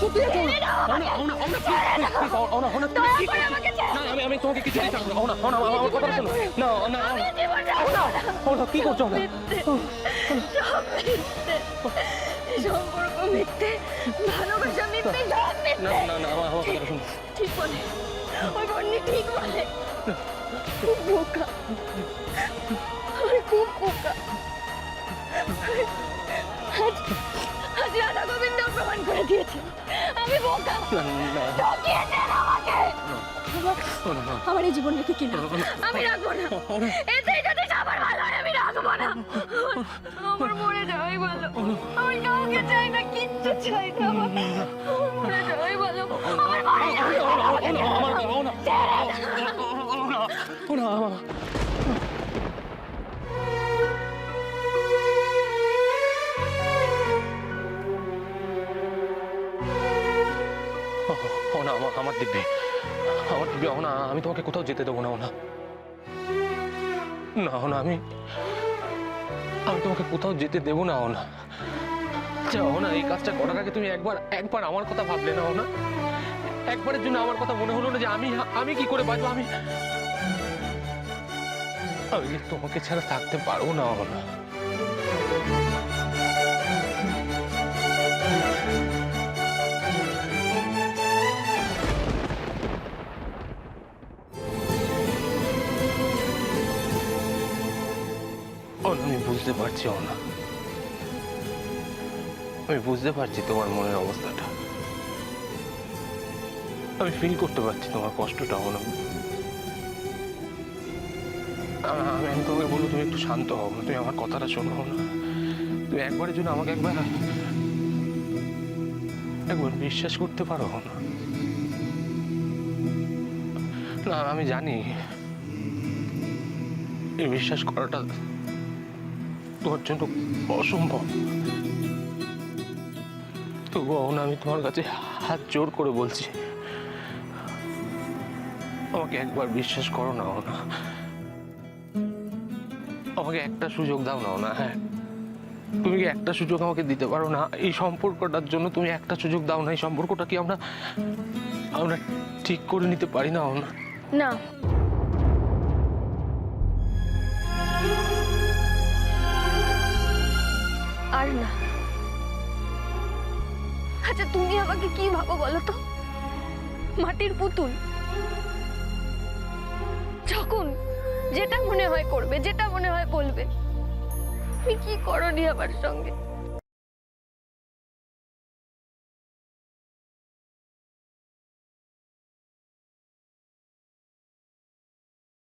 করতে যাচ্ছ? আমি তোমাকে কিছু দিতে পারবো না। আমার কথা শোনো। না না না, কি করছো? সম্পর্ক মিথ্যে, ভালোবাসা মিথ্যে, সব মিথ্যে। না না না, আমার কথা শোনো। ঠিক বলে, ওই বন্যি ঠিক বলে। খুব বোকা, আমি খুব বোকা। আজ রাধা গোবিন্দ প্রমাণ করে দিয়েছে আমি বোকা। ঠকিয়েছেন আমাকে। আমার এই জীবন রেখে কিনা আমি রাখবো না। এতে যদি সবার ভালো হয় আমি রাখবো না। আমার মরে যাওয়াই ভালো। আমি কাউকে চাই না, কিচ্ছু চাই না। আমার মরে যাওয়াই ভালো। আমার মরে যাওয়াই ভালো। আমার দিব্যি, আমি তোমাকে কোথাও যেতে দেবো না। না না, আমি তোমাকে কোথাও যেতে দেবো না। না, এই কাজটা করার আগে তুমি একবার আমার কথা ভাবলে না? না, একবারের জন্য আমার কথা মনে হলো না যে আমি কি করে বাঁচবো? আমি তোমাকে ছাড়া থাকতে পারবো না। আমি বুঝতে পারছি না, আমি বুঝতে পারছি তোমার মনের অবস্থাটা। আমি ফিল করতে পারছি তোমার কষ্টটা। আমি তোমাকে বলবো, তুমি একটু শান্ত হও। তুমি আমার কথাটা শোনো না। তুমি একবারের জন্য আমাকে একবার বিশ্বাস করতে পারো না? না, আমি জানি এই বিশ্বাস করাটা তোমার জন্য অসম্ভব। তবুও আমি তোমার কাছে হাত জোর করে বলছি, আমাকে একবার বিশ্বাস করো না। আমাকে একটা সুযোগ দাও না। হ্যাঁ, তুমি কি একটা সুযোগ আমাকে দিতে পারো না? এই সম্পর্কটার জন্য তুমি একটা সুযোগ দাও না। এই সম্পর্কটা কি আমরা ঠিক করে নিতে পারি না? না, আর না। আচ্ছা, তুমি আমাকে কি ভাবো বলো তো? মাটির পুতুল? যখন যেটা মনে হয় করবে, যেটা মনে হয় বলবে। তুমি কি করনি আমার সঙ্গে?